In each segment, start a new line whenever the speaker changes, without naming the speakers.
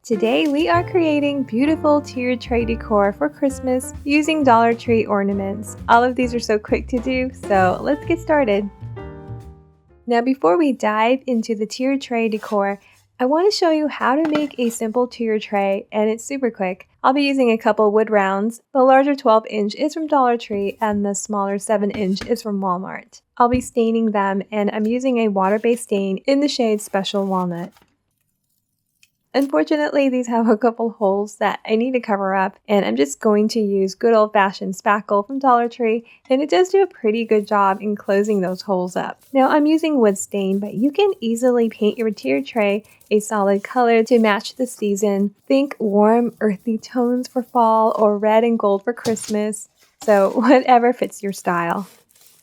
Today we are creating beautiful tiered tray decor for Christmas using Dollar Tree ornaments. All of these are so quick to do, so let's get started. Now before we dive into the tiered tray decor, I want to show you how to make a simple tiered tray, and it's super quick. I'll be using a couple wood rounds. The larger 12-inch is from Dollar Tree and the smaller 7-inch is from Walmart. I'll be staining them, and I'm using a water-based stain in the shade Special Walnut. Unfortunately, these have a couple holes that I need to cover up, and I'm just going to use good old-fashioned spackle from Dollar Tree, and it does do a pretty good job in closing those holes up. Now I'm using wood stain, but you can easily paint your tiered tray a solid color to match the season. Think warm, earthy tones for fall or red and gold for Christmas, so whatever fits your style.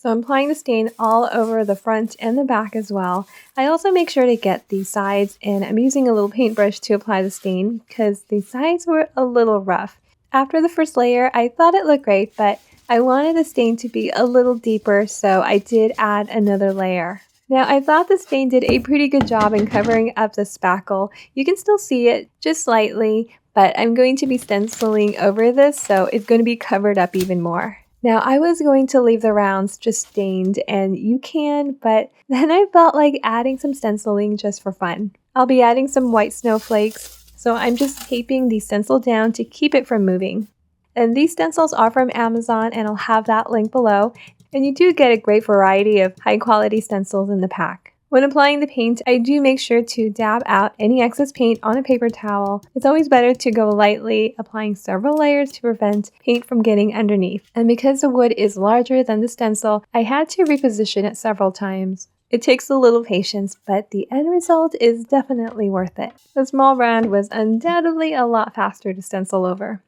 So I'm applying the stain all over the front and the back as well. I also make sure to get the sides, and I'm using a little paintbrush to apply the stain because the sides were a little rough. After the first layer, I thought it looked great, but I wanted the stain to be a little deeper, so I did add another layer. Now I thought the stain did a pretty good job in covering up the spackle. You can still see it just slightly, but I'm going to be stenciling over this, so it's going to be covered up even more. Now I was going to leave the rounds just stained, and you can, but then I felt like adding some stenciling just for fun. I'll be adding some white snowflakes, so I'm just taping the stencil down to keep it from moving. And these stencils are from Amazon, and I'll have that link below, and you do get a great variety of high quality stencils in the pack. When applying the paint, I do make sure to dab out any excess paint on a paper towel. It's always better to go lightly, applying several layers to prevent paint from getting underneath. And because the wood is larger than the stencil, I had to reposition it several times. It takes a little patience, but the end result is definitely worth it. The small round was undoubtedly a lot faster to stencil over.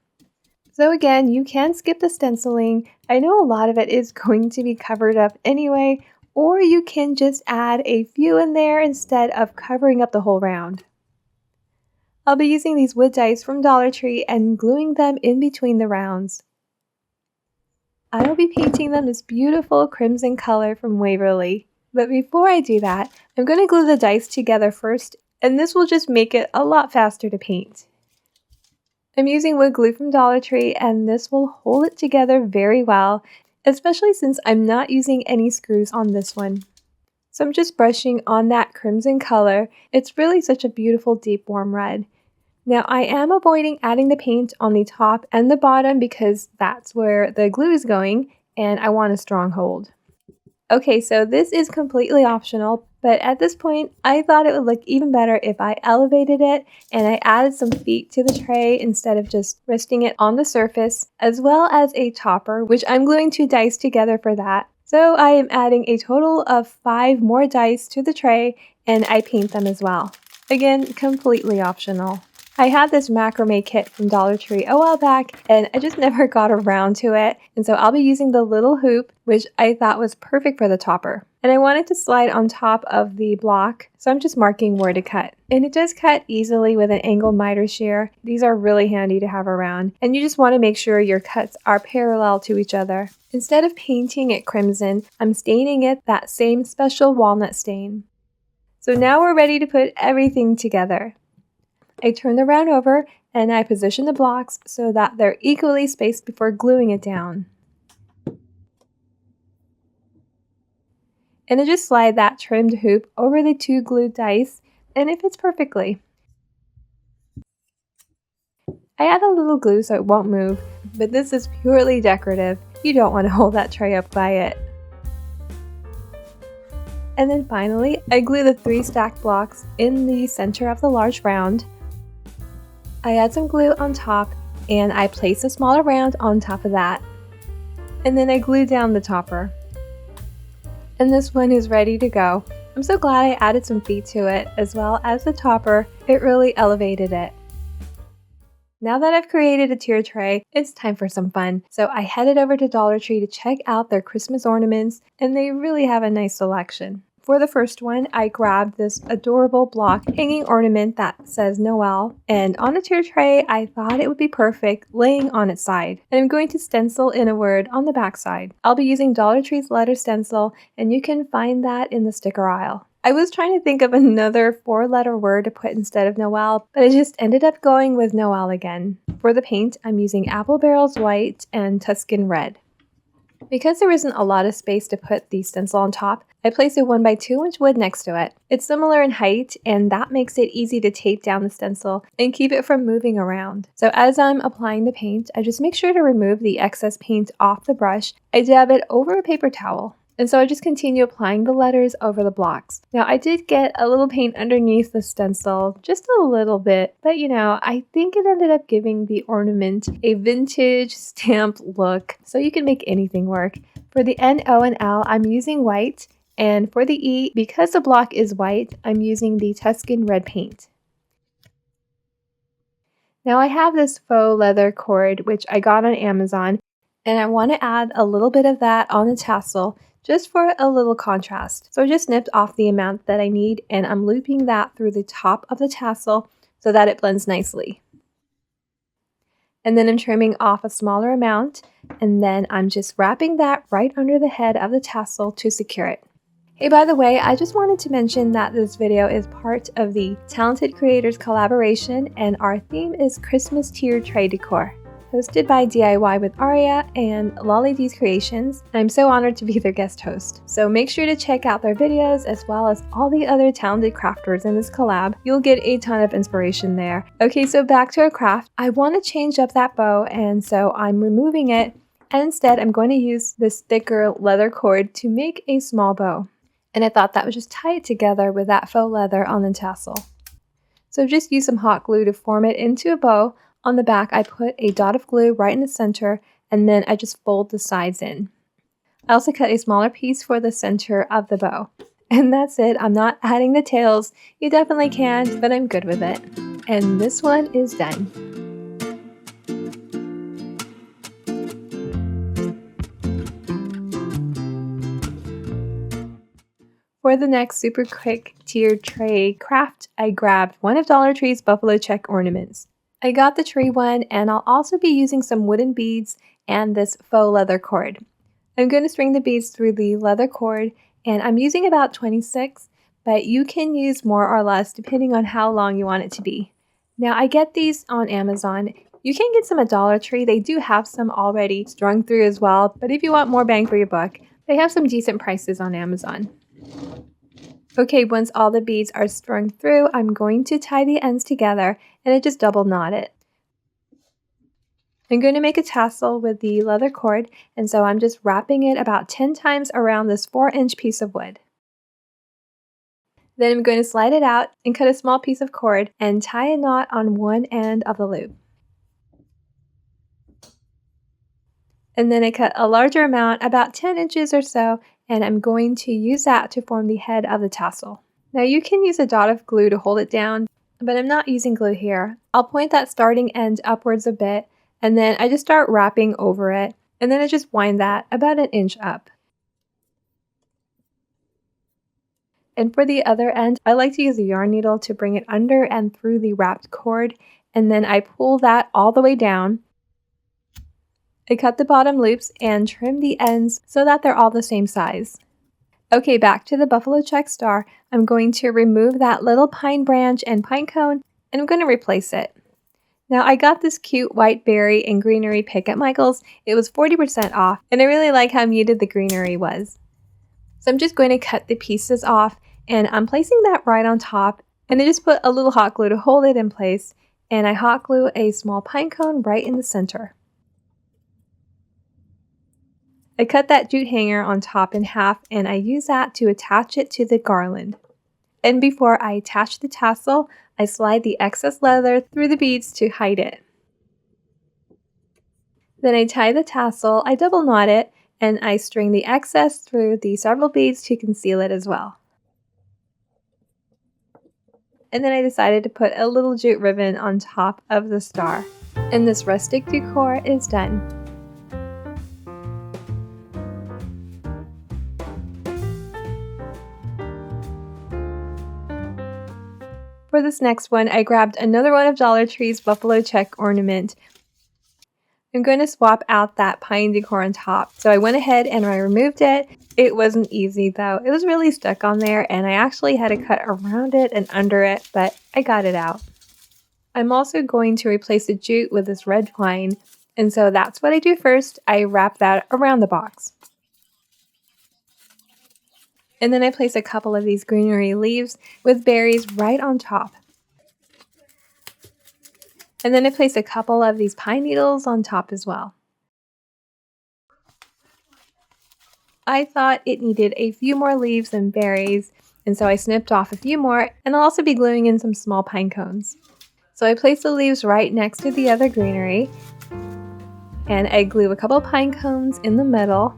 So again, you can skip the stenciling. I know a lot of it is going to be covered up anyway, or you can just add a few in there instead of covering up the whole round. I'll be using these wood dice from Dollar Tree and gluing them in between the rounds. I will be painting them this beautiful crimson color from Waverly. But before I do that, I'm going to glue the dice together first, and this will just make it a lot faster to paint. I'm using wood glue from Dollar Tree, and this will hold it together very well, especially since I'm not using any screws on this one. So I'm just brushing on that crimson color. It's really such a beautiful deep warm red. Now I am avoiding adding the paint on the top and the bottom because that's where the glue is going, and I want a strong hold. Okay, so this is completely optional, but at this point, I thought it would look even better if I elevated it and I added some feet to the tray instead of just resting it on the surface, as well as a topper, which I'm gluing 2 dice together for that. So I am adding a total of 5 more dice to the tray, and I paint them as well. Again, completely optional. I had this macrame kit from Dollar Tree a while back, and I just never got around to it, and so I'll be using the little hoop, which I thought was perfect for the topper. And I wanted to slide on top of the block, so I'm just marking where to cut. And it does cut easily with an angled miter shear. These are really handy to have around, and you just want to make sure your cuts are parallel to each other. Instead of painting it crimson, I'm staining it that same Special Walnut stain. So now we're ready to put everything together. I turn the round over and I position the blocks so that they're equally spaced before gluing it down. And I just slide that trimmed hoop over the 2 glued dice, and it fits perfectly. I add a little glue so it won't move, but this is purely decorative. You don't want to hold that tray up by it. And then finally, I glue the 3 stacked blocks in the center of the large round. I add some glue on top, and I place a smaller round on top of that. And then I glue down the topper. And this one is ready to go. I'm so glad I added some feet to it, as well as the topper. It really elevated it. Now that I've created a tier tray, it's time for some fun. So I headed over to Dollar Tree to check out their Christmas ornaments, and they really have a nice selection. For the first one, I grabbed this adorable block hanging ornament that says Noel, and on a tier tray, I thought it would be perfect laying on its side. And I'm going to stencil in a word on the back side. I'll be using Dollar Tree's letter stencil, and you can find that in the sticker aisle. I was trying to think of another 4-letter word to put instead of Noel, but I just ended up going with Noel again. For the paint, I'm using Apple Barrels White and Tuscan Red. Because there isn't a lot of space to put the stencil on top, I placed a 1x2-inch wood next to it. It's similar in height, and that makes it easy to tape down the stencil and keep it from moving around. So as I'm applying the paint, I just make sure to remove the excess paint off the brush. I dab it over a paper towel. And so I just continue applying the letters over the blocks. Now I did get a little paint underneath the stencil, just a little bit, but I think it ended up giving the ornament a vintage stamp look, so you can make anything work. For the N, O, and L, I'm using white, and for the E, because the block is white, I'm using the Tuscan Red paint. Now I have this faux leather cord, which I got on Amazon, and I want to add a little bit of that on the tassel, just for a little contrast. So I just snipped off the amount that I need, and I'm looping that through the top of the tassel so that it blends nicely. And then I'm trimming off a smaller amount, and then I'm just wrapping that right under the head of the tassel to secure it. Hey, by the way, I just wanted to mention that this video is part of the Talented Creators collaboration, and our theme is Christmas tier tray decor. Hosted by DIY with Aria and Lolly D's Creations. I'm so honored to be their guest host. So make sure to check out their videos as well as all the other talented crafters in this collab. You'll get a ton of inspiration there. Okay, so back to our craft. I want to change up that bow, and so I'm removing it, and instead I'm going to use this thicker leather cord to make a small bow. And I thought that would just tie it together with that faux leather on the tassel. So just use some hot glue to form it into a bow. On the back, I put a dot of glue right in the center, and then I just fold the sides in. I also cut a smaller piece for the center of the bow. And that's it. I'm not adding the tails. You definitely can, but I'm good with it. And this one is done. For the next super quick tiered tray craft, I grabbed one of Dollar Tree's buffalo check ornaments. I got the tree one, and I'll also be using some wooden beads and this faux leather cord. I'm going to string the beads through the leather cord, and I'm using about 26, but you can use more or less depending on how long you want it to be. Now I get these on Amazon. You can get some at Dollar Tree. They do have some already strung through as well, but if you want more bang for your buck, they have some decent prices on Amazon. Okay, once all the beads are strung through, I'm going to tie the ends together, and I just double knot it. I'm going to make a tassel with the leather cord, and so I'm just wrapping it about 10 times around this 4-inch piece of wood. Then I'm going to slide it out and cut a small piece of cord and tie a knot on one end of the loop. And then I cut a larger amount, about 10 inches or so, and I'm going to use that to form the head of the tassel. Now you can use a dot of glue to hold it down, but I'm not using glue here. I'll point that starting end upwards a bit, and then I just start wrapping over it, and then I just wind that about 1 inch up. And for the other end, I like to use a yarn needle to bring it under and through the wrapped cord, and then I pull that all the way down. I cut the bottom loops and trim the ends so that they're all the same size. Okay, back to the buffalo check star. I'm going to remove that little pine branch and pine cone, and I'm going to replace it. Now I got this cute white berry and greenery pick at Michael's. It was 40% off, and I really like how muted the greenery was. So I'm just going to cut the pieces off, and I'm placing that right on top, and I just put a little hot glue to hold it in place, and I hot glue a small pine cone right in the center. I cut that jute hanger on top in half, and I use that to attach it to the garland. And before I attach the tassel, I slide the excess leather through the beads to hide it. Then I tie the tassel, I double knot it, and I string the excess through the several beads to conceal it as well. And then I decided to put a little jute ribbon on top of the star. And this rustic decor is done. For this next one, I grabbed another one of Dollar Tree's buffalo check ornament. I'm going to swap out that pine decor on top. So I went ahead and I removed it. It wasn't easy though. It was really stuck on there and I actually had to cut around it and under it, but I got it out. I'm also going to replace the jute with this red twine. And so that's what I do first. I wrap that around the box. And then I place a couple of these greenery leaves with berries right on top. And then I place a couple of these pine needles on top as well. I thought it needed a few more leaves and berries, and so I snipped off a few more, and I'll also be gluing in some small pine cones. So I place the leaves right next to the other greenery, and I glue a couple pine cones in the middle.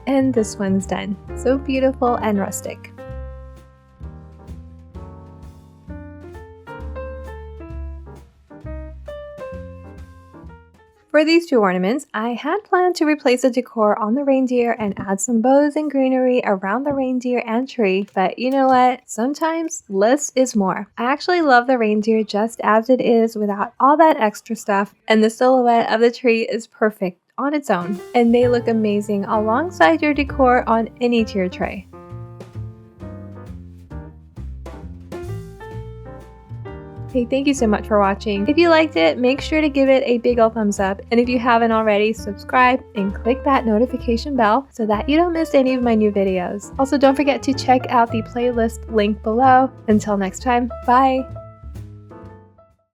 And this one's done. So beautiful and rustic. For these two ornaments, I had planned to replace the decor on the reindeer and add some bows and greenery around the reindeer and tree, but you know what? Sometimes less is more. I actually love the reindeer just as it is without all that extra stuff, and the silhouette of the tree is perfect on its own, and they look amazing alongside your decor on any tier tray. Hey, thank you so much for watching. If you liked it, make sure to give it a big ol' thumbs up. And if you haven't already, subscribe and click that notification bell so that you don't miss any of my new videos. Also, don't forget to check out the playlist link below. Until next time, bye!